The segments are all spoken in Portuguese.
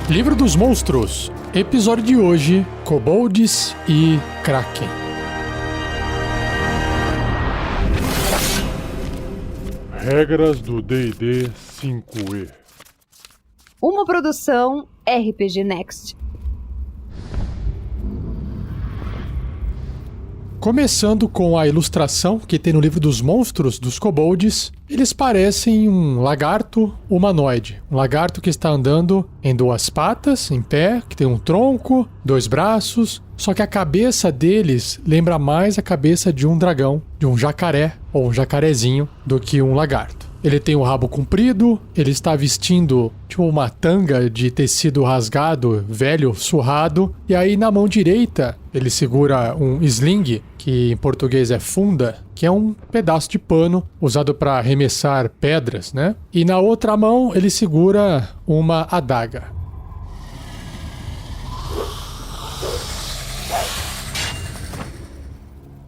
Livro dos Monstros. Episódio de hoje: Kobolds e Kraken. Regras do D&D 5e. Uma produção RPG Next. Começando com a ilustração que tem no Livro dos Monstros dos Kobolds, eles parecem um lagarto humanoide. Um lagarto que está andando em duas patas, em pé, que tem um tronco, dois braços, só que a cabeça deles lembra mais a cabeça de um dragão, de um jacaré ou um jacarezinho, do que um lagarto. Ele tem o rabo comprido, ele está vestindo tipo uma tanga de tecido rasgado, velho, surrado, e aí na mão direita ele segura um sling, que em português é funda, que é um pedaço de pano usado para arremessar pedras, né? E na outra mão ele segura uma adaga.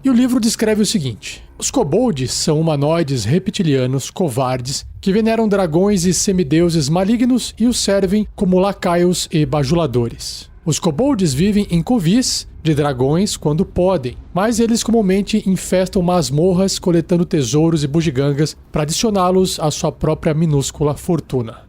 E o livro descreve o seguinte: os kobolds são humanoides reptilianos covardes que veneram dragões e semideuses malignos e os servem como lacaios e bajuladores. Os kobolds vivem em covis de dragões quando podem, mas eles comumente infestam masmorras coletando tesouros e bugigangas para adicioná-los à sua própria minúscula fortuna.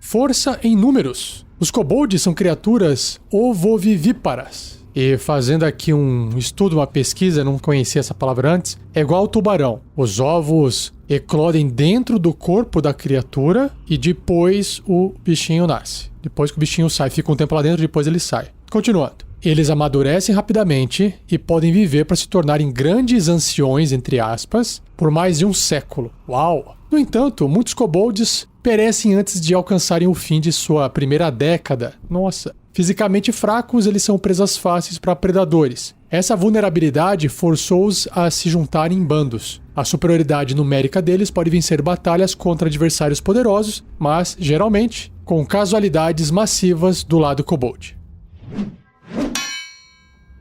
Força em números. Os kobolds são criaturas ovovivíparas. E fazendo aqui um estudo, uma pesquisa, não conhecia essa palavra antes, é igual ao tubarão. Os ovos eclodem dentro do corpo da criatura e depois o bichinho nasce. Depois que o bichinho sai, fica um tempo lá dentro, depois ele sai. Continuando. Eles amadurecem rapidamente e podem viver para se tornarem grandes anciões, entre aspas, por mais de um século. Uau! No entanto, muitos kobolds perecem antes de alcançarem o fim de sua primeira década. Nossa! Fisicamente fracos, eles são presas fáceis para predadores. Essa vulnerabilidade forçou-os a se juntarem em bandos. A superioridade numérica deles pode vencer batalhas contra adversários poderosos, mas, geralmente, com casualidades massivas do lado kobold.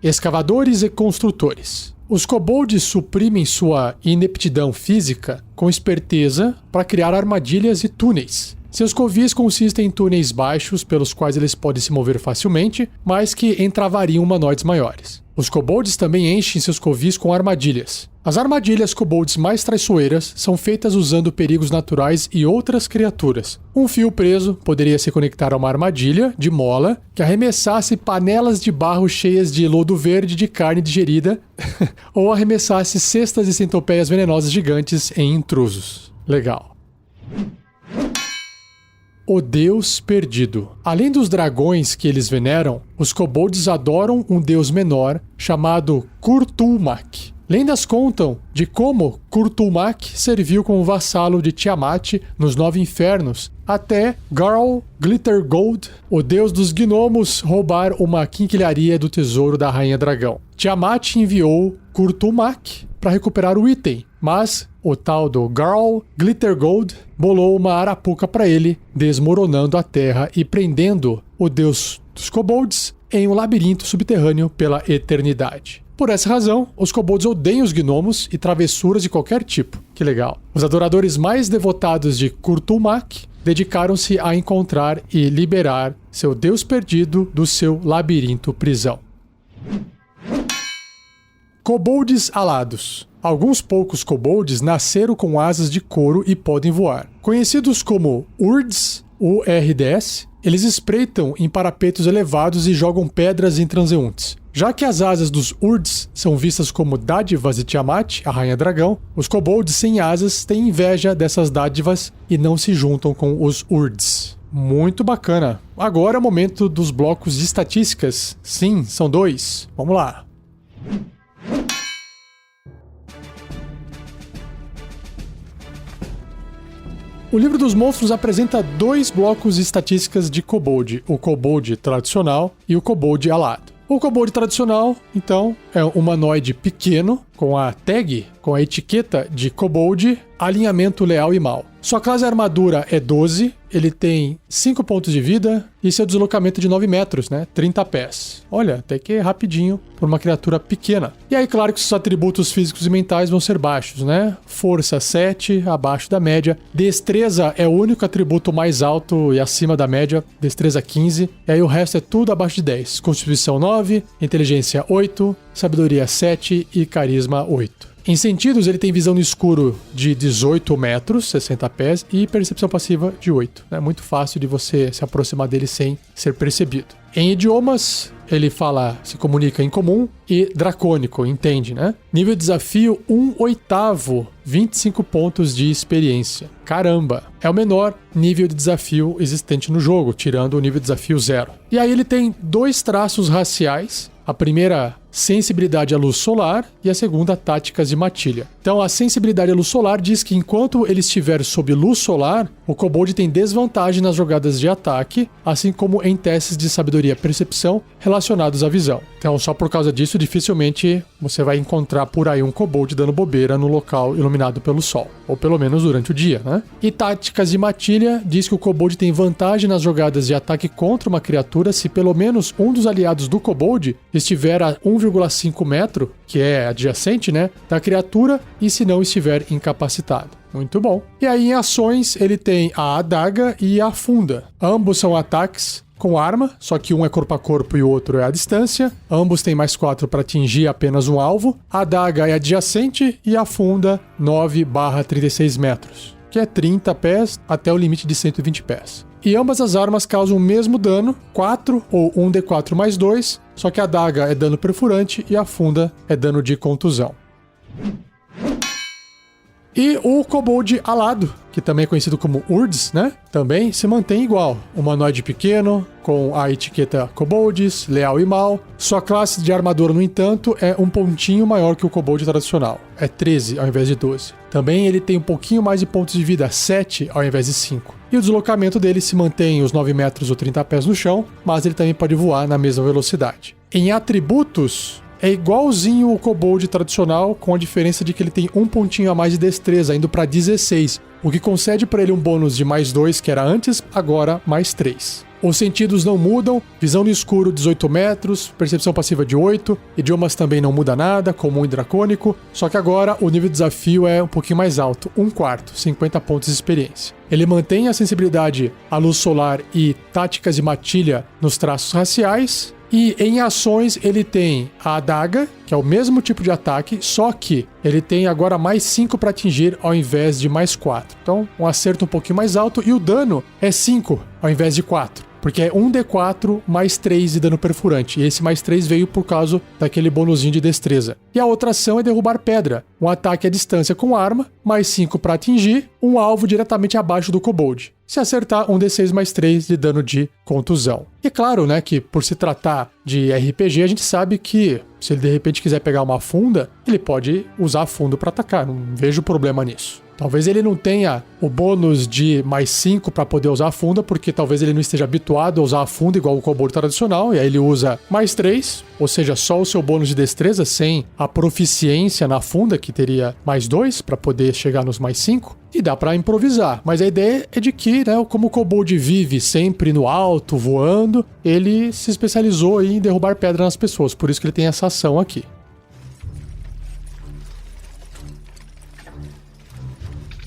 Escavadores e construtores. Os kobolds suprimem sua ineptidão física com esperteza para criar armadilhas e túneis. Seus covis consistem em túneis baixos pelos quais eles podem se mover facilmente, mas que entravariam humanoides maiores. Os kobolds também enchem seus covis com armadilhas. As armadilhas kobolds mais traiçoeiras são feitas usando perigos naturais e outras criaturas. Um fio preso poderia se conectar a uma armadilha de mola que arremessasse panelas de barro cheias de lodo verde de carne digerida ou arremessasse cestas e centopeias venenosas gigantes em intrusos. Legal. O Deus Perdido. Além dos dragões que eles veneram, os kobolds adoram um deus menor chamado Kurtulmak. Lendas contam de como Kurtulmak serviu como vassalo de Tiamat nos Nove Infernos, até Garl Glittergold, o deus dos gnomos, roubar uma quinquilharia do tesouro da Rainha Dragão. Tiamat enviou Kurtulmak para recuperar o item, mas o tal do Garl Glittergold bolou uma arapuca para ele, desmoronando a terra e prendendo o deus dos kobolds em um labirinto subterrâneo pela eternidade. Por essa razão, os kobolds odeiam os gnomos e travessuras de qualquer tipo. Que legal. Os adoradores mais devotados de Kurtulmak dedicaram-se a encontrar e liberar seu deus perdido do seu labirinto prisão. Kobolds alados. Alguns poucos kobolds nasceram com asas de couro e podem voar. Conhecidos como Urds, URDS, eles espreitam em parapetos elevados e jogam pedras em transeuntes. Já que as asas dos Urds são vistas como dádivas de Tiamat, a Rainha Dragão, os kobolds sem asas têm inveja dessas dádivas e não se juntam com os Urds. Muito bacana. Agora é o momento dos blocos de estatísticas. Sim, são 2. Vamos lá. O Livro dos Monstros apresenta 2 blocos de estatísticas de kobold, o kobold tradicional e o kobold alado. O kobold tradicional, então, é um humanoide pequeno, com a tag, com a etiqueta de kobold, alinhamento leal e mal. Sua classe armadura é 12, ele tem 5 pontos de vida e seu deslocamento de 9 metros, né? 30 pés. Olha, até que é rapidinho por uma criatura pequena. E aí, claro que seus atributos físicos e mentais vão ser baixos, né? Força 7, abaixo da média. Destreza é o único atributo mais alto e acima da média, destreza 15. E aí o resto é tudo abaixo de 10. Constituição 9, inteligência 8, sabedoria 7 e carisma 8. Em sentidos, ele tem visão no escuro de 18 metros, 60 pés, e percepção passiva de 8. É muito fácil de você se aproximar dele sem ser percebido. Em idiomas, ele se comunica em comum e dracônico, entende, né? Nível de desafio 1/8, 25 pontos de experiência. Caramba! É o menor nível de desafio existente no jogo, tirando o nível de desafio 0. E aí ele tem 2 traços raciais. A primeira, sensibilidade à luz solar, e a segunda, táticas de matilha. Então, a sensibilidade à luz solar diz que enquanto ele estiver sob luz solar, o kobold tem desvantagem nas jogadas de ataque, assim como em testes de sabedoria e percepção relacionados à visão. Então, só por causa disso, dificilmente você vai encontrar por aí um kobold dando bobeira no local iluminado pelo sol, ou pelo menos durante o dia, né? E táticas de matilha diz que o kobold tem vantagem nas jogadas de ataque contra uma criatura se pelo menos um dos aliados do kobold estiver a 1,5 metro, que é adjacente, né, da criatura, e se não estiver incapacitado. Muito bom. E aí em ações ele tem a adaga e a funda. Ambos são ataques com arma, só que um é corpo a corpo e o outro é à distância. Ambos têm mais 4 para atingir apenas um alvo. A adaga é adjacente e a funda 9/36 metros, que é 30 pés até o limite de 120 pés. E ambas as armas causam o mesmo dano, 4 ou 1d4 mais 2, só que a adaga é dano perfurante e a funda é dano de contusão. E o kobold alado, que também é conhecido como Urds, né? Também se mantém igual. Humanoide pequeno, com a etiqueta kobolds, leal e mal. Sua classe de armadura, no entanto, é um pontinho maior que o kobold tradicional. É 13 ao invés de 12. Também ele tem um pouquinho mais de pontos de vida, 7 ao invés de 5. E o deslocamento dele se mantém os 9 metros ou 30 pés no chão, mas ele também pode voar na mesma velocidade. Em atributos, é igualzinho o kobold tradicional, com a diferença de que ele tem um pontinho a mais de destreza, indo para 16, o que concede para ele um bônus de mais 2, que era antes, agora mais 3. Os sentidos não mudam, visão no escuro 18 metros, percepção passiva de 8, idiomas também não muda nada, comum e dracônico, só que agora o nível de desafio é um pouquinho mais alto, 1/4, 50 pontos de experiência. Ele mantém a sensibilidade à luz solar e táticas de matilha nos traços raciais, e em ações ele tem a adaga, que é o mesmo tipo de ataque, só que ele tem agora mais 5 para atingir ao invés de mais 4. Então, um acerto um pouquinho mais alto, e o dano é 5 ao invés de 4. Porque é 1d4 mais 3 de dano perfurante. E esse mais 3 veio por causa daquele bonuzinho de destreza. E a outra ação é derrubar pedra. Um ataque à distância com arma, mais 5 para atingir, um alvo diretamente abaixo do kobold. Se acertar, 1d6 mais 3 de dano de contusão. E é claro, né, que por se tratar de RPG, a gente sabe que se ele de repente quiser pegar uma funda, ele pode usar a funda para atacar. Não vejo problema nisso. Talvez ele não tenha o bônus de mais 5 para poder usar a funda, porque talvez ele não esteja habituado a usar a funda igual o kobold tradicional, e aí ele usa mais 3, ou seja, só o seu bônus de destreza, sem a proficiência na funda, que teria mais 2 para poder chegar nos mais 5, e dá para improvisar. Mas a ideia é de que, né, como o kobold vive sempre no alto, voando, ele se especializou em derrubar pedra nas pessoas, por isso que ele tem essa ação aqui.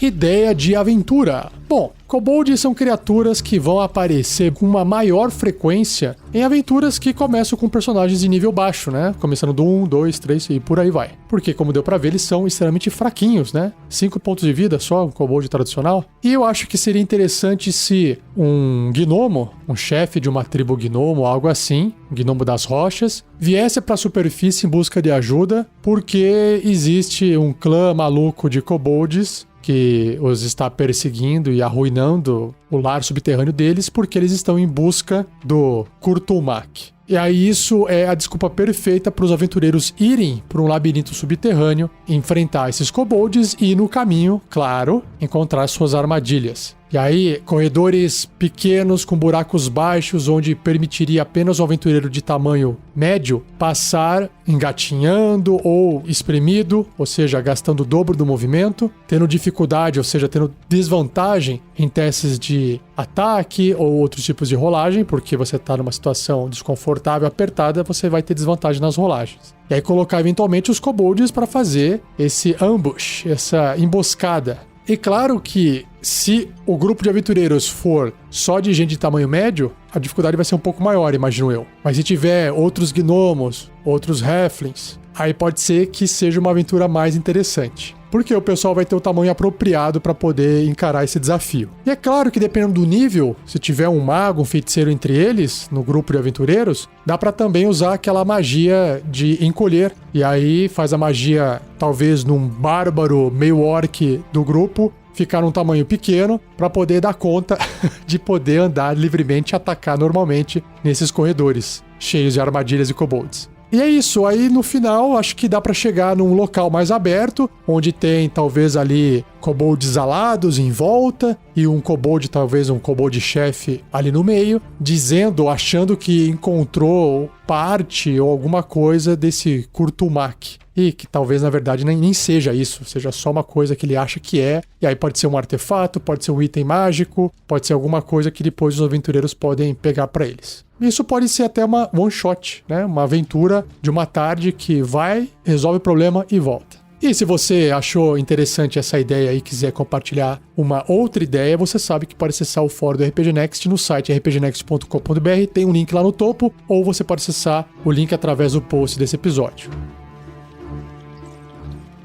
Ideia de aventura. Bom, kobolds são criaturas que vão aparecer com uma maior frequência em aventuras que começam com personagens de nível baixo, né? Começando do 1, 2, 3 e por aí vai. Porque, como deu pra ver, eles são extremamente fraquinhos, né? 5 pontos de vida só, um kobold tradicional. E eu acho que seria interessante se um gnomo, um chefe de uma tribo gnomo, algo assim, um gnomo das rochas, viesse pra superfície em busca de ajuda, porque existe um clã maluco de kobolds que os está perseguindo e arruinando o lar subterrâneo deles, porque eles estão em busca do Kurtulmak. E aí isso é a desculpa perfeita para os aventureiros irem para um labirinto subterrâneo, enfrentar esses kobolds e no caminho, claro, encontrar suas armadilhas. E aí, corredores pequenos com buracos baixos, onde permitiria apenas um aventureiro de tamanho médio passar engatinhando ou espremido, ou seja, gastando o dobro do movimento, tendo dificuldade, ou seja, tendo desvantagem em testes de ataque ou outros tipos de rolagem, porque você está numa situação desconfortável, apertada, você vai ter desvantagem nas rolagens. E aí colocar eventualmente os kobolds para fazer esse ambush, essa emboscada. E claro que se o grupo de aventureiros for só de gente de tamanho médio, a dificuldade vai ser um pouco maior, imagino eu. Mas se tiver outros gnomos, outros halflings, aí pode ser que seja uma aventura mais interessante. Porque o pessoal vai ter o tamanho apropriado para poder encarar esse desafio. E é claro que dependendo do nível, se tiver um mago, um feiticeiro entre eles, no grupo de aventureiros, dá para também usar aquela magia de encolher. E aí faz a magia, talvez num bárbaro meio orc do grupo, ficar num tamanho pequeno para poder dar conta de poder andar livremente e atacar normalmente nesses corredores cheios de armadilhas e kobolds. E é isso, aí no final acho que dá pra chegar num local mais aberto, onde tem talvez ali kobolds alados em volta e um kobold, talvez um kobold-chefe ali no meio, dizendo, achando que encontrou parte ou alguma coisa desse Kurtulmak. E que talvez na verdade nem seja isso, seja só uma coisa que ele acha que é, e aí pode ser um artefato, pode ser um item mágico, pode ser alguma coisa que depois os aventureiros podem pegar pra eles. Isso pode ser até uma one shot, né? Uma aventura de uma tarde que vai, resolve o problema e volta. E se você achou interessante essa ideia e quiser compartilhar uma outra ideia, você sabe que pode acessar o fórum do RPG Next no site rpgnext.com.br, tem um link lá no topo, ou você pode acessar o link através do post desse episódio.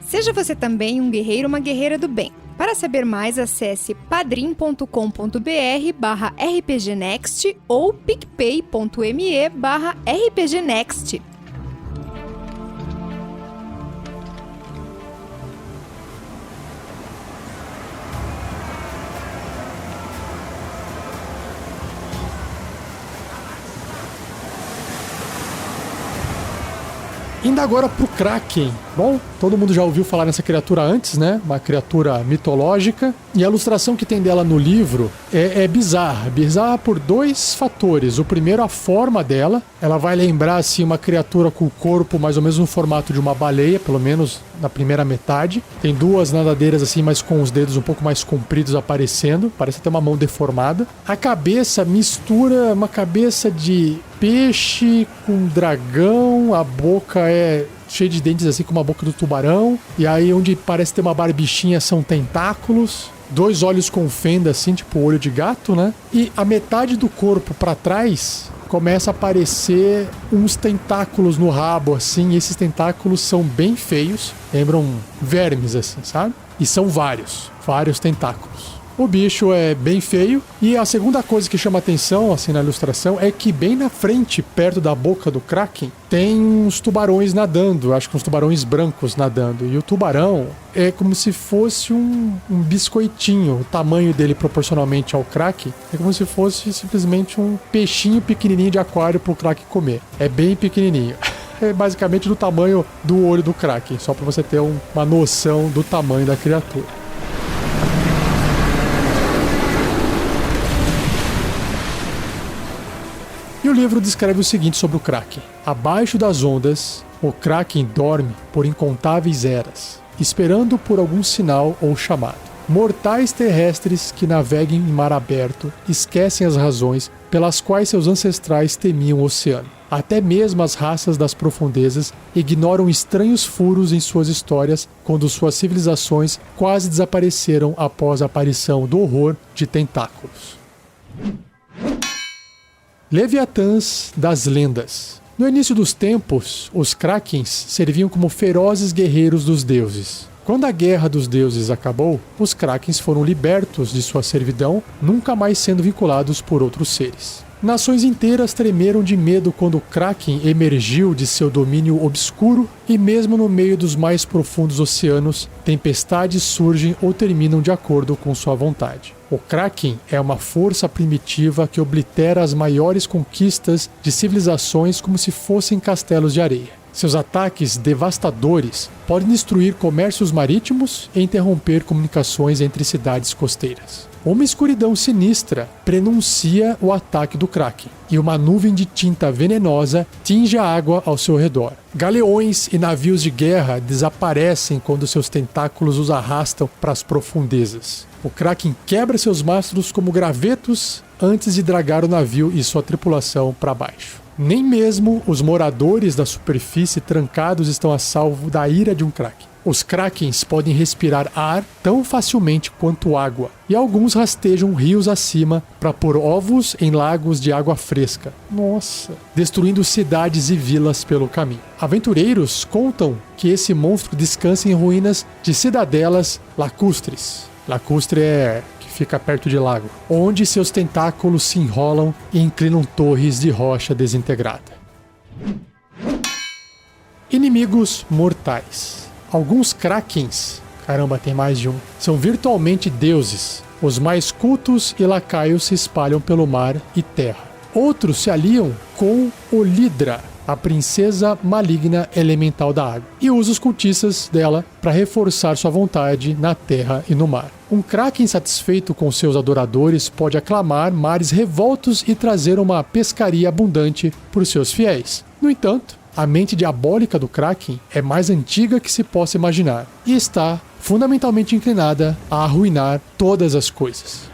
Seja você também um guerreiro ou uma guerreira do bem. Para saber mais, acesse padrim.com.br/rpgnext ou picpay.me/rpgnext. Indo agora pro Kraken. Bom, todo mundo já ouviu falar nessa criatura antes, né? Uma criatura mitológica. E a ilustração que tem dela no livro é bizarra. Bizarra por dois fatores. O primeiro, a forma dela. Ela vai lembrar, assim, uma criatura com o corpo mais ou menos no formato de uma baleia, pelo menos na primeira metade. Tem duas nadadeiras, assim, mas com os dedos um pouco mais compridos aparecendo. Parece ter uma mão deformada. A cabeça mistura uma cabeça de peixe com dragão. A boca é cheia de dentes, assim, como a boca do tubarão. E aí, onde parece ter uma barbichinha, são tentáculos. Dois olhos com fenda, assim, tipo olho de gato, né? E a metade do corpo pra trás começa a aparecer uns tentáculos no rabo, assim. E esses tentáculos são bem feios. Lembram vermes, assim, sabe? E são vários tentáculos. O bicho é bem feio. E a segunda coisa que chama atenção, assim, na ilustração, é que bem na frente, perto da boca do Kraken, tem uns tubarões nadando. Acho que uns tubarões brancos nadando. E o tubarão é como se fosse um biscoitinho. O tamanho dele proporcionalmente ao Kraken é como se fosse simplesmente um peixinho pequenininho de aquário pro Kraken comer. É bem pequenininho. É basicamente do tamanho do olho do Kraken. Só pra você ter uma noção do tamanho da criatura. E o livro descreve o seguinte sobre o Kraken. Abaixo das ondas, o Kraken dorme por incontáveis eras, esperando por algum sinal ou chamado. Mortais terrestres que naveguem em mar aberto esquecem as razões pelas quais seus ancestrais temiam o oceano. Até mesmo as raças das profundezas ignoram estranhos furos em suas histórias quando suas civilizações quase desapareceram após a aparição do horror de tentáculos. Leviatãs das lendas. No início dos tempos, os Krakens serviam como ferozes guerreiros dos deuses. Quando a Guerra dos Deuses acabou, os Krakens foram libertos de sua servidão, nunca mais sendo vinculados por outros seres. Nações inteiras tremeram de medo quando o Kraken emergiu de seu domínio obscuro e mesmo no meio dos mais profundos oceanos, tempestades surgem ou terminam de acordo com sua vontade. O Kraken é uma força primitiva que oblitera as maiores conquistas de civilizações como se fossem castelos de areia. Seus ataques devastadores podem destruir comércios marítimos e interromper comunicações entre cidades costeiras. Uma escuridão sinistra prenuncia o ataque do Kraken, e uma nuvem de tinta venenosa tinge a água ao seu redor. Galeões e navios de guerra desaparecem quando seus tentáculos os arrastam para as profundezas. O Kraken quebra seus mastros como gravetos antes de dragar o navio e sua tripulação para baixo. Nem mesmo os moradores da superfície trancados estão a salvo da ira de um Kraken. Os Krakens podem respirar ar tão facilmente quanto água, e alguns rastejam rios acima para pôr ovos em lagos de água fresca. Nossa! Destruindo cidades e vilas pelo caminho. Aventureiros contam que esse monstro descansa em ruínas de cidadelas lacustres. Lacustre é que fica perto de lago, onde seus tentáculos se enrolam e inclinam torres de rocha desintegrada. Inimigos mortais. Alguns Krakens, caramba, tem mais de um, são virtualmente deuses. Os mais cultos e lacaios se espalham pelo mar e terra. Outros se aliam com Olidra, a princesa maligna elemental da água, e usa os cultistas dela para reforçar sua vontade na terra e no mar. Um Kraken satisfeito com seus adoradores pode aclamar mares revoltos e trazer uma pescaria abundante por seus fiéis. No entanto, a mente diabólica do Kraken é mais antiga que se possa imaginar e está fundamentalmente inclinada a arruinar todas as coisas.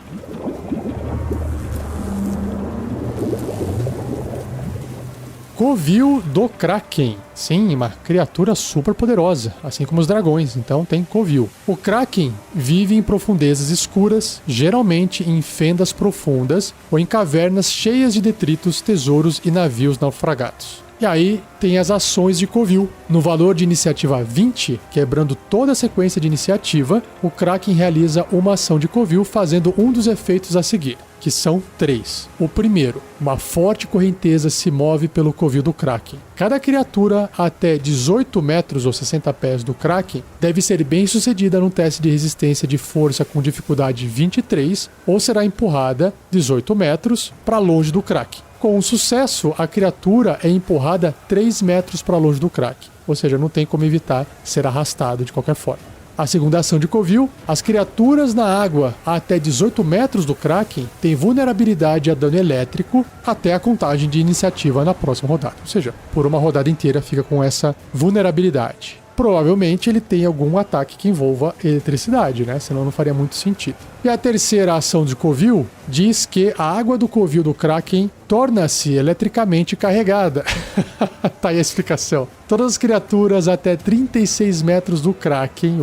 Covil do Kraken. Sim, uma criatura super poderosa, assim como os dragões, então tem Covil. O Kraken vive em profundezas escuras, geralmente em fendas profundas ou em cavernas cheias de detritos, tesouros e navios naufragados. E aí tem as ações de Covil. No valor de iniciativa 20, quebrando toda a sequência de iniciativa, o Kraken realiza uma ação de Covil fazendo um dos efeitos a seguir, que são 3. O primeiro, uma forte correnteza se move pelo Covil do Kraken. Cada criatura até 18 metros ou 60 pés do Kraken deve ser bem sucedida num teste de resistência de força com dificuldade 23 ou será empurrada 18 metros para longe do Kraken. Com sucesso, a criatura é empurrada 3 metros para longe do Kraken, ou seja, não tem como evitar ser arrastado de qualquer forma. A segunda ação de Covil, as criaturas na água até 18 metros do Kraken têm vulnerabilidade a dano elétrico até a contagem de iniciativa na próxima rodada, ou seja, por uma rodada inteira fica com essa vulnerabilidade. Provavelmente ele tem algum ataque que envolva eletricidade, né? Senão não faria muito sentido. E a terceira ação de Covil diz que a água do Covil do Kraken torna-se eletricamente carregada. Tá aí a explicação. Todas as criaturas até 36 metros do Kraken,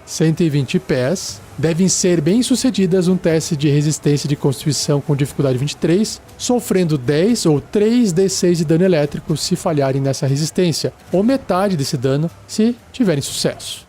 120 pés, devem ser bem-sucedidas um teste de resistência de constituição com dificuldade 23, sofrendo 10 ou 3d6 de dano elétrico se falharem nessa resistência, ou metade desse dano se tiverem sucesso.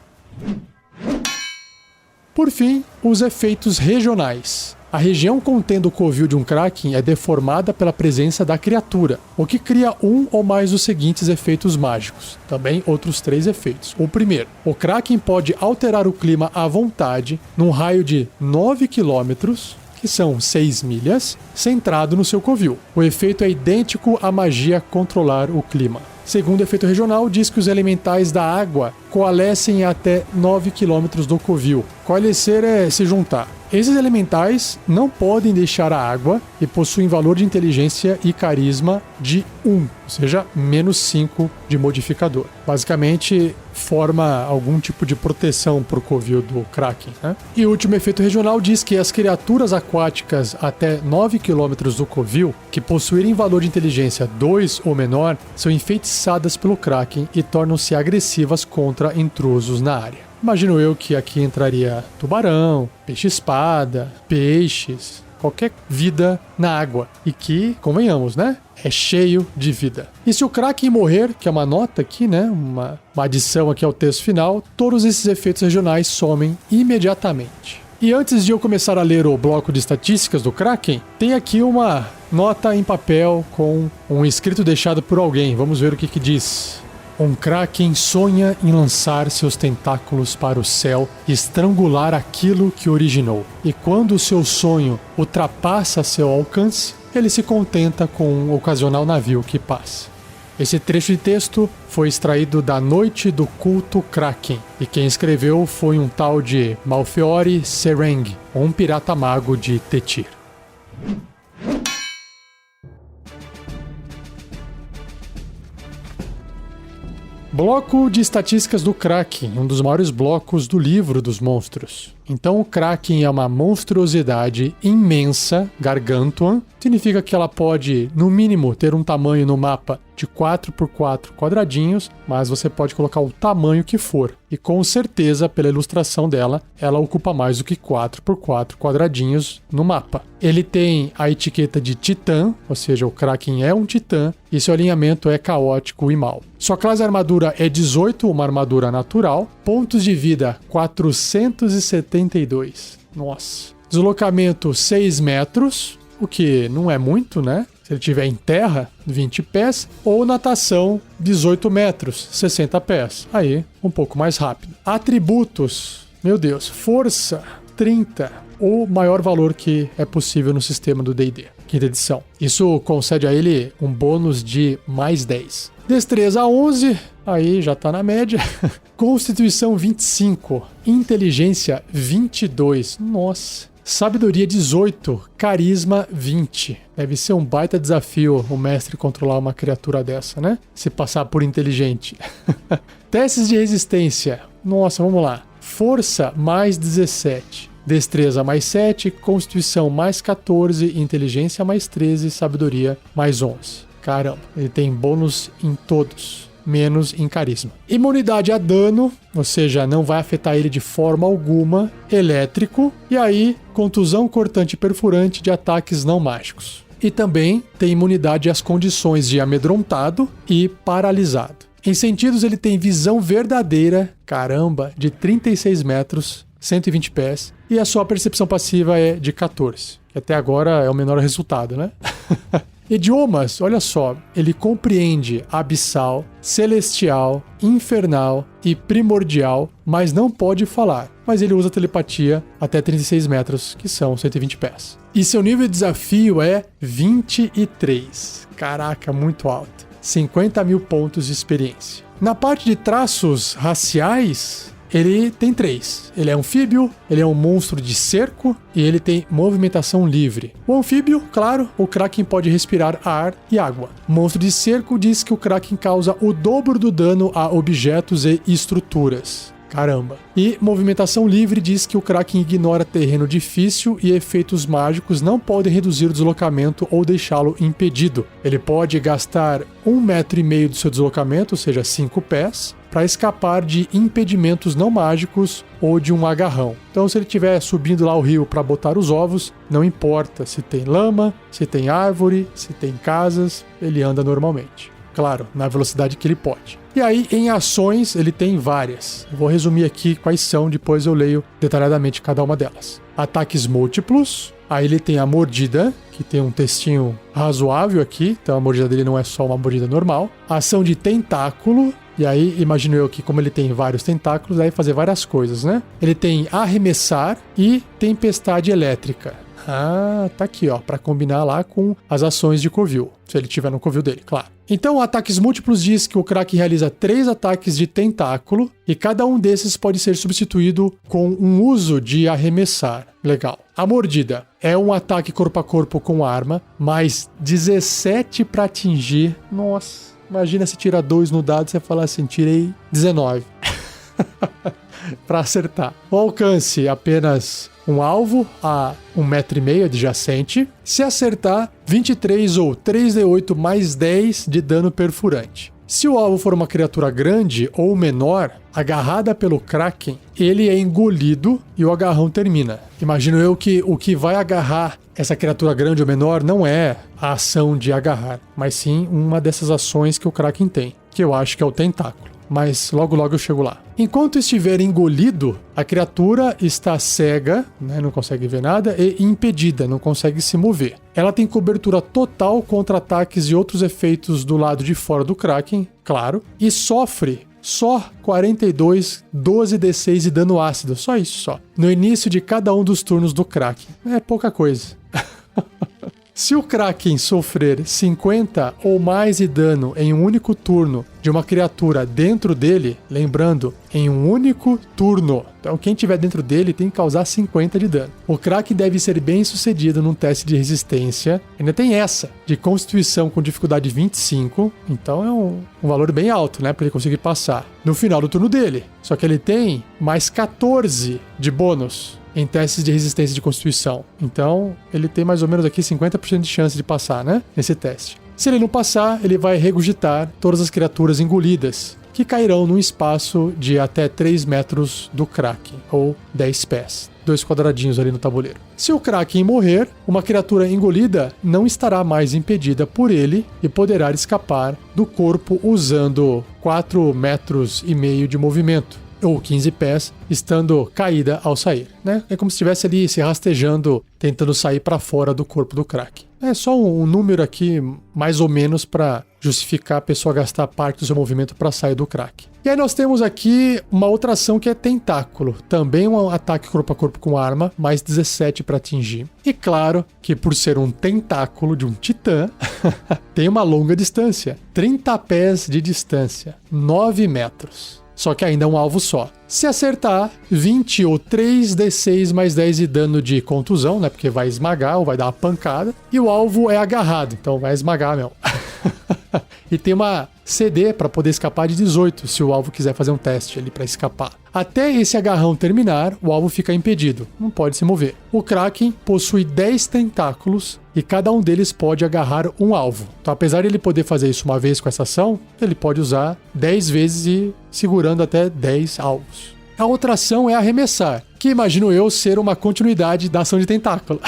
Por fim, os efeitos regionais. A região contendo o Covil de um Kraken é deformada pela presença da criatura, o que cria um ou mais dos seguintes efeitos mágicos. Também outros 3 efeitos. O primeiro, o Kraken pode alterar o clima à vontade num raio de 9 km, que são 6 milhas, centrado no seu Covil. O efeito é idêntico à magia controlar o clima. Segundo efeito regional, diz que os elementais da água coalescem até 9 km do Covil. Coalescer é se juntar. Esses elementais não podem deixar a água e possuem valor de inteligência e carisma de 1, ou seja, menos 5 de modificador. Basicamente, forma algum tipo de proteção para o Covil do Kraken, né? E o último efeito regional diz que as criaturas aquáticas até 9 km do Covil, que possuírem valor de inteligência 2 ou menor, são enfeitiçadas pelo Kraken e tornam-se agressivas contra intrusos na área. Imagino eu que aqui entraria tubarão, peixe-espada, peixes, qualquer vida na água. E que, convenhamos, né? É cheio de vida. E se o Kraken morrer, que é uma nota aqui, né? Uma adição aqui ao texto final, todos esses efeitos regionais somem imediatamente. E antes de eu começar a ler o bloco de estatísticas do Kraken, tem aqui uma nota em papel com um escrito deixado por alguém. Vamos ver o que diz. Um Kraken sonha em lançar seus tentáculos para o céu e estrangular aquilo que originou. E quando o seu sonho ultrapassa seu alcance, ele se contenta com um ocasional navio que passa. Esse trecho de texto foi extraído da Noite do Culto Kraken, e quem escreveu foi um tal de Malfeori Sereng, um pirata mago de Tetir. Bloco de estatísticas do Kraken, um dos maiores blocos do livro dos monstros. Então o Kraken é uma monstruosidade imensa, gargantuan, significa que ela pode, no mínimo, ter um tamanho no mapa de 4x4 quadradinhos, mas você pode colocar o tamanho que for. E com certeza, pela ilustração dela, ela ocupa mais do que 4x4 quadradinhos no mapa. Ele tem a etiqueta de Titã, ou seja, o Kraken é um Titã, e seu alinhamento é caótico e mau. Sua classe de armadura é 18, uma armadura natural. Pontos de vida, 472. Nossa. Deslocamento, 6 metros, o que não é muito, né? Se ele estiver em terra, 20 pés, ou natação, 18 metros, 60 pés. Aí, um pouco mais rápido. Atributos, meu Deus, força, 30, o maior valor que é possível no sistema do D&D, quinta edição. Isso concede a ele um bônus de mais 10. Destreza 11, aí já tá na média. Constituição 25, inteligência 22, nossa. Sabedoria 18, carisma 20. Deve ser um baita desafio o mestre controlar uma criatura dessa, né? Se passar por inteligente. Testes de resistência. Nossa, vamos lá. Força mais 17. Destreza mais 7. Constituição mais 14. Inteligência mais 13. Sabedoria mais 11. Caramba, ele tem bônus em todos, menos em carisma. Imunidade a dano, ou seja, não vai afetar ele de forma alguma. Elétrico, e aí contusão cortante e perfurante de ataques não mágicos. E também tem imunidade às condições de amedrontado e paralisado. Em sentidos, ele tem visão verdadeira, caramba, de 36 metros, 120 pés, e a sua percepção passiva é de 14, que até agora é o menor resultado, né? Idiomas, olha só, ele compreende abissal, celestial, infernal e primordial, mas não pode falar. Mas ele usa telepatia até 36 metros, que são 120 pés. E seu nível de desafio é 23. Caraca, muito alto. 50 mil pontos de experiência. Na parte de traços raciais, ele tem 3. Ele é anfíbio, ele é um monstro de cerco e ele tem movimentação livre. O anfíbio, claro, o Kraken pode respirar ar e água. Monstro de cerco diz que o Kraken causa o dobro do dano a objetos e estruturas. Caramba. E movimentação livre diz que o Kraken ignora terreno difícil e efeitos mágicos não podem reduzir o deslocamento ou deixá-lo impedido. Ele pode gastar 1,5 metro do seu deslocamento, ou seja, 5 pés, para escapar de impedimentos não mágicos ou de um agarrão. Então, se ele estiver subindo lá o rio para botar os ovos, não importa se tem lama, se tem árvore, se tem casas, ele anda normalmente. Claro, na velocidade que ele pode. E aí, em ações, ele tem várias. Eu vou resumir aqui quais são, depois eu leio detalhadamente cada uma delas. Ataques múltiplos. Aí ele tem a mordida, que tem um textinho razoável aqui. Então a mordida dele não é só uma mordida normal. Ação de tentáculo. E aí, imagino eu que como ele tem vários tentáculos, deve fazer várias coisas, né? Ele tem arremessar e tempestade elétrica. Ah, tá aqui, ó, para combinar lá com as ações de covil, se ele tiver no covil dele, claro. Então, ataques múltiplos diz que o Kraken realiza 3 ataques de tentáculo e cada um desses pode ser substituído com um uso de arremessar. Legal. A mordida é um ataque corpo a corpo com arma, mais 17 para atingir. Nossa, imagina se tira 2 no dado e você fala assim, tirei 19. Para acertar. O alcance apenas um alvo a 1,5 metro adjacente. Se acertar, 23 ou 3d8 mais 10 de dano perfurante. Se o alvo for uma criatura grande ou menor, agarrada pelo Kraken, ele é engolido e o agarrão termina. Imagino eu que o que vai agarrar essa criatura grande ou menor não é a ação de agarrar, mas sim uma dessas ações que o Kraken tem, que eu acho que é o tentáculo. Mas logo eu chego lá. Enquanto estiver engolido, a criatura está cega, né, não consegue ver nada, e impedida, não consegue se mover. Ela tem cobertura total contra ataques e outros efeitos do lado de fora do Kraken, claro, e sofre só 42, 12d6 de dano ácido, só isso só. No início de cada um dos turnos do Kraken. É pouca coisa. Se o Kraken sofrer 50 ou mais de dano em um único turno de uma criatura dentro dele, lembrando, em um único turno, então quem tiver dentro dele tem que causar 50 de dano. O Kraken deve ser bem sucedido num teste de resistência. Ainda tem essa, de constituição com dificuldade 25, então é um valor bem alto, né, para ele conseguir passar no final do turno dele. Só que ele tem mais 14 de bônus em testes de resistência de constituição. Então, ele tem mais ou menos aqui 50% de chance de passar, né? Nesse teste. Se ele não passar, ele vai regurgitar todas as criaturas engolidas, que cairão num espaço de até 3 metros do Kraken, ou 10 pés. 2 quadradinhos ali no tabuleiro. Se o Kraken morrer, uma criatura engolida não estará mais impedida por ele e poderá escapar do corpo usando 4,5 metros de movimento, ou 15 pés, estando caída ao sair, né? É como se estivesse ali se rastejando, tentando sair para fora do corpo do Kraken. É só um número aqui, mais ou menos, para justificar a pessoa gastar parte do seu movimento para sair do Kraken. E aí nós temos aqui uma outra ação que é tentáculo. Também um ataque corpo a corpo com arma, mais 17 para atingir. E claro que por ser um tentáculo de um titã, tem uma longa distância. 30 pés de distância, 9 metros. Só que ainda é um alvo só. Se acertar, 20 ou 3d6 mais 10 de dano de contusão, né? Porque vai esmagar ou vai dar uma pancada. E o alvo é agarrado, então vai esmagar mesmo. E tem uma CD para poder escapar de 18, se o alvo quiser fazer um teste ali para escapar. Até esse agarrão terminar, o alvo fica impedido, não pode se mover. O Kraken possui 10 tentáculos e cada um deles pode agarrar um alvo. Então, apesar de ele poder fazer isso uma vez com essa ação, ele pode usar 10 vezes e segurando até 10 alvos. A outra ação é arremessar, que imagino eu ser uma continuidade da ação de tentáculo.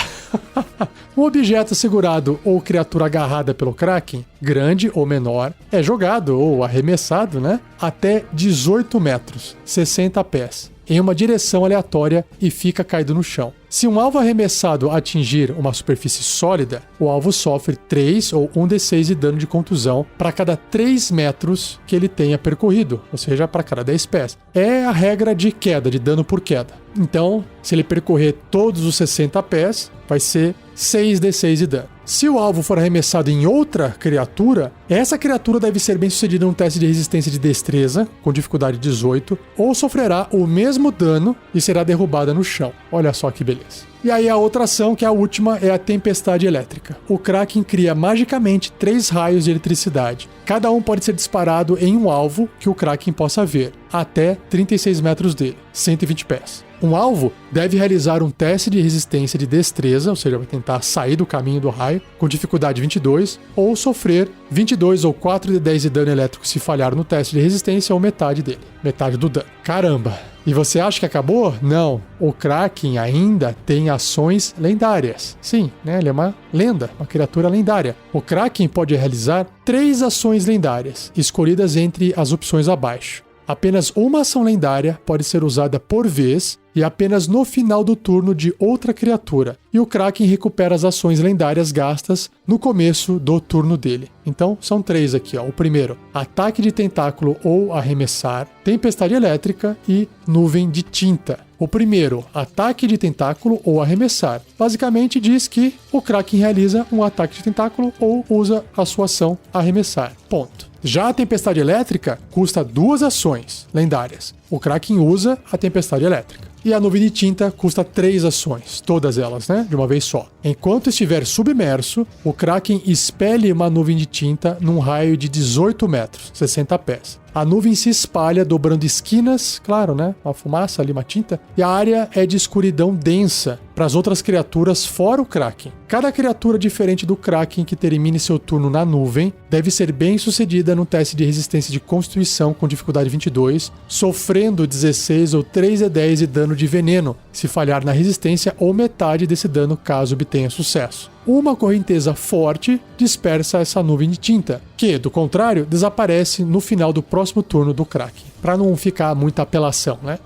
Um objeto segurado ou criatura agarrada pelo Kraken, grande ou menor, é jogado ou arremessado, né, até 18 metros, 60 pés, em uma direção aleatória e fica caído no chão. Se um alvo arremessado atingir uma superfície sólida, o alvo sofre 3 ou 1d6 de dano de contusão para cada 3 metros que ele tenha percorrido, ou seja, para cada 10 pés. É a regra de queda, de dano por queda. Então, se ele percorrer todos os 60 pés, vai ser 6d6 de dano. Se o alvo for arremessado em outra criatura, essa criatura deve ser bem sucedida num teste de resistência de destreza, com dificuldade 18, ou sofrerá o mesmo dano e será derrubada no chão. Olha só que beleza. E aí a outra ação, que é a última, é a tempestade elétrica. O Kraken cria magicamente 3 raios de eletricidade. Cada um pode ser disparado em um alvo que o Kraken possa ver, até 36 metros dele, 120 pés. Um alvo deve realizar um teste de resistência de destreza, ou seja, vai tentar sair do caminho do raio, com dificuldade 22, ou sofrer 22 ou 4 de 10 de dano elétrico se falhar no teste de resistência, ou metade dele, metade do dano. Caramba! E você acha que acabou? Não. O Kraken ainda tem ações lendárias. Sim, né? Ele é uma lenda, uma criatura lendária. O Kraken pode realizar 3 ações lendárias, escolhidas entre as opções abaixo. Apenas uma ação lendária pode ser usada por vez e apenas no final do turno de outra criatura. E o Kraken recupera as ações lendárias gastas no começo do turno dele. Então, são 3 aqui, ó. O primeiro, ataque de tentáculo ou arremessar, tempestade elétrica e nuvem de tinta. O primeiro, ataque de tentáculo ou arremessar. Basicamente diz que o Kraken realiza um ataque de tentáculo ou usa a sua ação arremessar. Ponto. Já a tempestade elétrica custa 2 ações lendárias. O Kraken usa a tempestade elétrica. E a nuvem de tinta custa 3 ações, todas elas, né? De uma vez só. Enquanto estiver submerso, o Kraken expele uma nuvem de tinta num raio de 18 metros, 60 pés. A nuvem se espalha dobrando esquinas, claro, né? Uma fumaça ali, uma tinta. E a área é de escuridão densa para as outras criaturas fora o Kraken. Cada criatura diferente do Kraken que termine seu turno na nuvem deve ser bem sucedida no teste de resistência de constituição com dificuldade 22, sofrendo 16 ou 3d10 de dano de veneno, se falhar na resistência, ou metade desse dano caso obtenha sucesso. Uma correnteza forte dispersa essa nuvem de tinta, que, do contrário, desaparece no final do próximo turno do Kraken. Para não ficar muita apelação, né?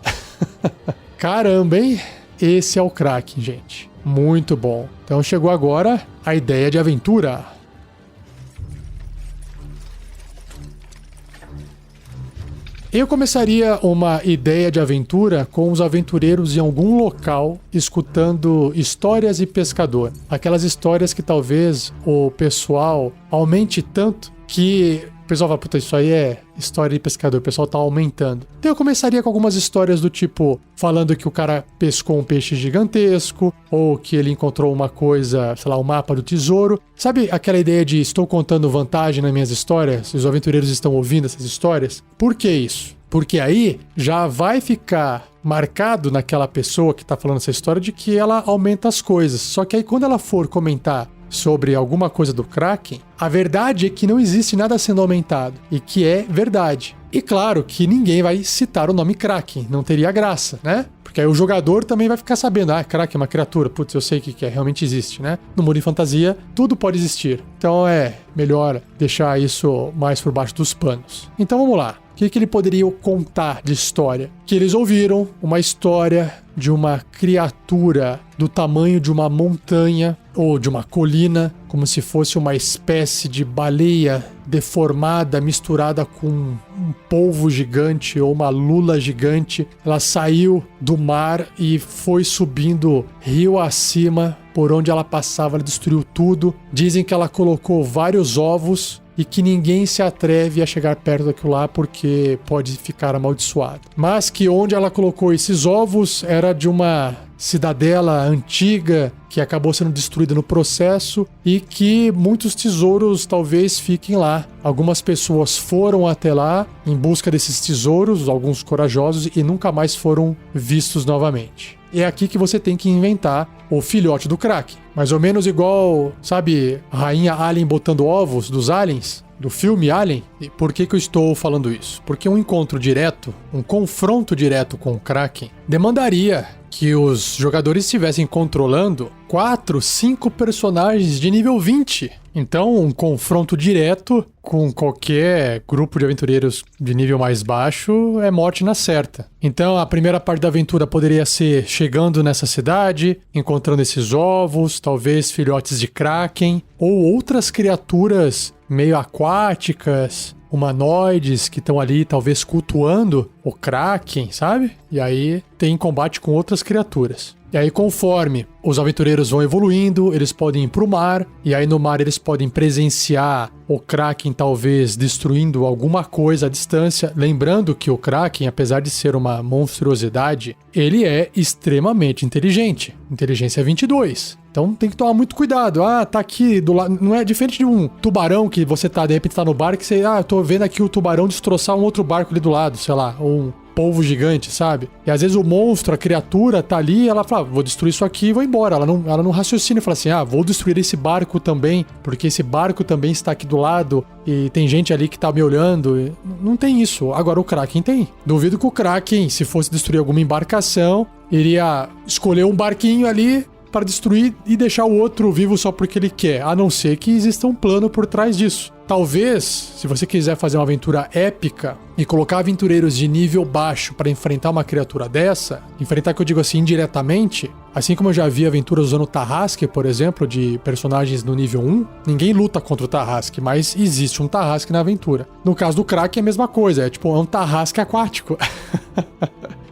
Caramba, hein? Esse é o Kraken, gente. Muito bom. Então chegou agora a ideia de aventura. Eu começaria uma ideia de aventura com os aventureiros em algum local escutando histórias de pescador. Aquelas histórias que talvez o pessoal aumente tanto que o pessoal fala, puta, isso aí é história de pescador, o pessoal tá aumentando. Então eu começaria com algumas histórias do tipo, falando que o cara pescou um peixe gigantesco, ou que ele encontrou uma coisa, sei lá, o mapa do tesouro. Sabe aquela ideia de estou contando vantagem nas minhas histórias? Os aventureiros estão ouvindo essas histórias? Por que isso? Porque aí já vai ficar marcado naquela pessoa que tá falando essa história de que ela aumenta as coisas. Só que aí quando ela for comentar sobre alguma coisa do Kraken, a verdade é que não existe nada sendo aumentado e que é verdade. E claro que ninguém vai citar o nome Kraken, não teria graça, né? Porque aí o jogador também vai ficar sabendo, Kraken é uma criatura, putz, eu sei o que é, realmente existe, né? No mundo de fantasia, tudo pode existir. Então é melhor deixar isso mais por baixo dos panos. Então vamos lá. O que ele poderia contar de história? Que eles ouviram uma história de uma criatura do tamanho de uma montanha ou de uma colina, como se fosse uma espécie de baleia deformada, misturada com um polvo gigante ou uma lula gigante. Ela saiu do mar e foi subindo rio acima. Por onde ela passava, ela destruiu tudo. Dizem que ela colocou vários ovos e que ninguém se atreve a chegar perto daquilo lá porque pode ficar amaldiçoado. Mas que onde ela colocou esses ovos era de uma cidadela antiga que acabou sendo destruída no processo e que muitos tesouros talvez fiquem lá. Algumas pessoas foram até lá em busca desses tesouros, alguns corajosos, e nunca mais foram vistos novamente. É aqui que você tem que inventar o filhote do Kraken. Mais ou menos igual, sabe, a rainha Alien botando ovos dos aliens, do filme Alien. E por que eu estou falando isso? Porque um encontro direto, um confronto direto com o Kraken, demandaria que os jogadores estivessem controlando 4, 5 personagens de nível 20. Então, um confronto direto com qualquer grupo de aventureiros de nível mais baixo é morte na certa. Então, a primeira parte da aventura poderia ser chegando nessa cidade, encontrando esses ovos, talvez filhotes de Kraken, ou outras criaturas meio aquáticas, humanoides que estão ali talvez cultuando o Kraken, sabe? E aí tem combate com outras criaturas. E aí, conforme os aventureiros vão evoluindo, eles podem ir pro mar, e aí no mar eles podem presenciar o Kraken talvez destruindo alguma coisa à distância. Lembrando que o Kraken, apesar de ser uma monstruosidade, ele é extremamente inteligente. Inteligência 22. Então tem que tomar muito cuidado. Tá aqui do lado. Não é diferente de um tubarão que você de repente tá no barco e você, eu tô vendo aqui o tubarão destroçar um outro barco ali do lado, sei lá, ou um polvo gigante, sabe? E às vezes o monstro, a criatura, tá ali e ela fala, vou destruir isso aqui e vou embora. Ela não raciocina e fala assim, vou destruir esse barco também, porque esse barco também está aqui do lado e tem gente ali que tá me olhando. Não tem isso. Agora o Kraken tem. Duvido que o Kraken, se fosse destruir alguma embarcação, iria escolher um barquinho ali para destruir e deixar o outro vivo só porque ele quer, a não ser que exista um plano por trás disso. Talvez, se você quiser fazer uma aventura épica e colocar aventureiros de nível baixo para enfrentar uma criatura dessa, enfrentar que eu digo assim indiretamente, assim como eu já vi aventuras usando o Tarrasque, por exemplo, de personagens no nível 1, ninguém luta contra o Tarrasque, mas existe um Tarrasque na aventura. No caso do Kraken é a mesma coisa, é um Tarrasque aquático.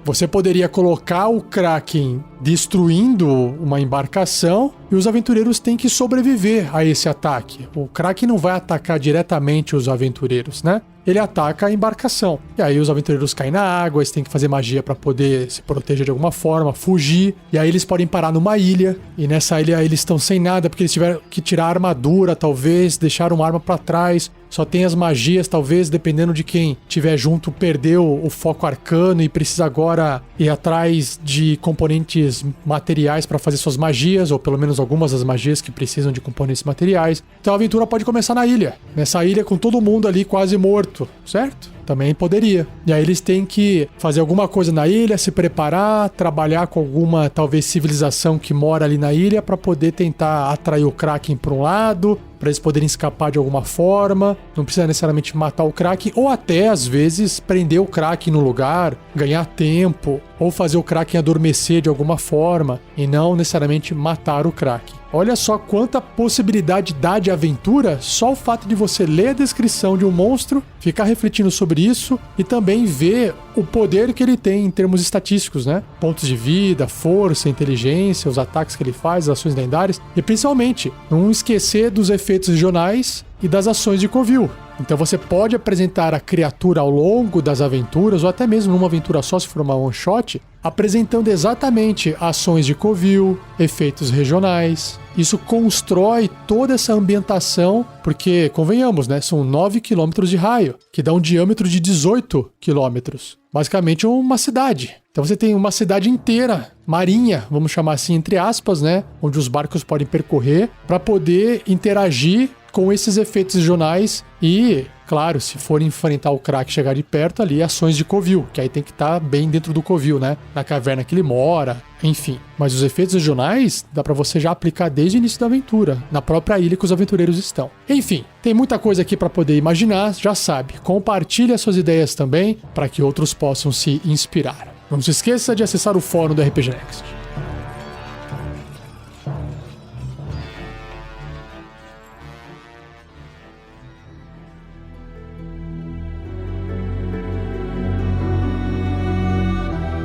Você poderia colocar o Kraken destruindo uma embarcação e os aventureiros têm que sobreviver a esse ataque. O Kraken não vai atacar diretamente os aventureiros, né? Ele ataca a embarcação. E aí os aventureiros caem na água, eles têm que fazer magia para poder se proteger de alguma forma, fugir. E aí eles podem parar numa ilha. E nessa ilha eles estão sem nada, porque eles tiveram que tirar a armadura, talvez, deixaram uma arma para trás. Só tem as magias, talvez, dependendo de quem tiver junto, perdeu o foco arcano e precisa agora ir atrás de componentes materiais para fazer suas magias, ou pelo menos algumas das magias que precisam de componentes materiais. Então a aventura pode começar na ilha. Nessa ilha com todo mundo ali quase morto, certo? Também poderia. E aí eles têm que fazer alguma coisa na ilha, se preparar, trabalhar com alguma, talvez, civilização que mora ali na ilha para poder tentar atrair o Kraken para um lado, para eles poderem escapar de alguma forma. Não precisa necessariamente matar o Kraken, ou até, às vezes, prender o Kraken no lugar, ganhar tempo, ou fazer o Kraken adormecer de alguma forma, e não necessariamente matar o Kraken. Olha só quanta possibilidade dá de aventura só o fato de você ler a descrição de um monstro, ficar refletindo sobre isso e também ver o poder que ele tem em termos estatísticos, né? Pontos de vida, força, inteligência, os ataques que ele faz, as ações lendárias e principalmente não esquecer dos efeitos regionais e das ações de Covil. Então você pode apresentar a criatura ao longo das aventuras, ou até mesmo numa aventura só, se for uma one shot, apresentando exatamente ações de Covil, efeitos regionais. Isso constrói toda essa ambientação, porque, convenhamos, né, são 9 km de raio, que dá um diâmetro de 18 km. Basicamente uma cidade. Então você tem uma cidade inteira, marinha, vamos chamar assim, entre aspas, né, onde os barcos podem percorrer para poder interagir com esses efeitos regionais e, claro, se for enfrentar o Krak e chegar de perto ali, ações de Covil, que aí tem que estar bem dentro do Covil, né? Na caverna que ele mora, enfim. Mas os efeitos regionais dá pra você já aplicar desde o início da aventura, na própria ilha que os aventureiros estão. Enfim, tem muita coisa aqui pra poder imaginar, já sabe. Compartilhe as suas ideias também, para que outros possam se inspirar. Não se esqueça de acessar o fórum do RPG Next.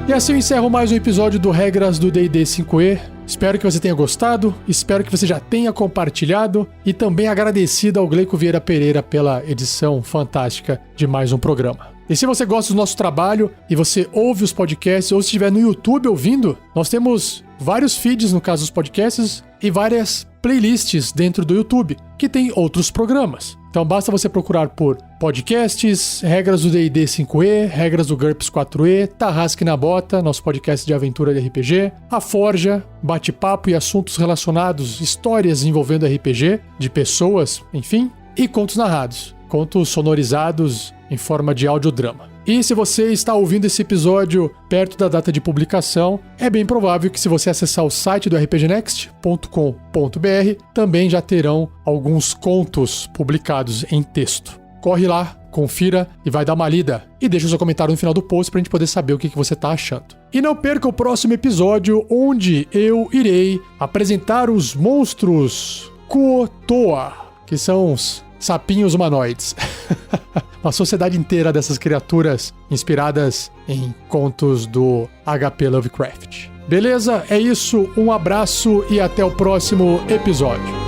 E assim eu encerro mais um episódio do Regras do D&D 5e. Espero que você tenha gostado, espero que você já tenha compartilhado e também agradecido ao Gleico Vieira Pereira pela edição fantástica de mais um programa. E se você gosta do nosso trabalho e você ouve os podcasts ou se estiver no YouTube ouvindo, nós temos vários feeds, no caso dos podcasts, e várias playlists dentro do YouTube, que tem outros programas. Então basta você procurar por podcasts, regras do D&D 5e, regras do GURPS 4e, Tarrasque na Bota, nosso podcast de aventura de RPG, A Forja, bate-papo e assuntos relacionados, histórias envolvendo RPG, de pessoas, enfim, e contos narrados, contos sonorizados em forma de audiodrama. E se você está ouvindo esse episódio perto da data de publicação, é bem provável que se você acessar o site do rpgnext.com.br, também já terão alguns contos publicados em texto. Corre lá, confira e vai dar uma lida. E deixa o seu comentário no final do post pra gente poder saber o que você tá achando. E não perca o próximo episódio, onde eu irei apresentar os monstros Kuo-Toa, que são os sapinhos humanoides. Uma sociedade inteira dessas criaturas inspiradas em contos do H.P. Lovecraft. Beleza? É isso, um abraço e até o próximo episódio.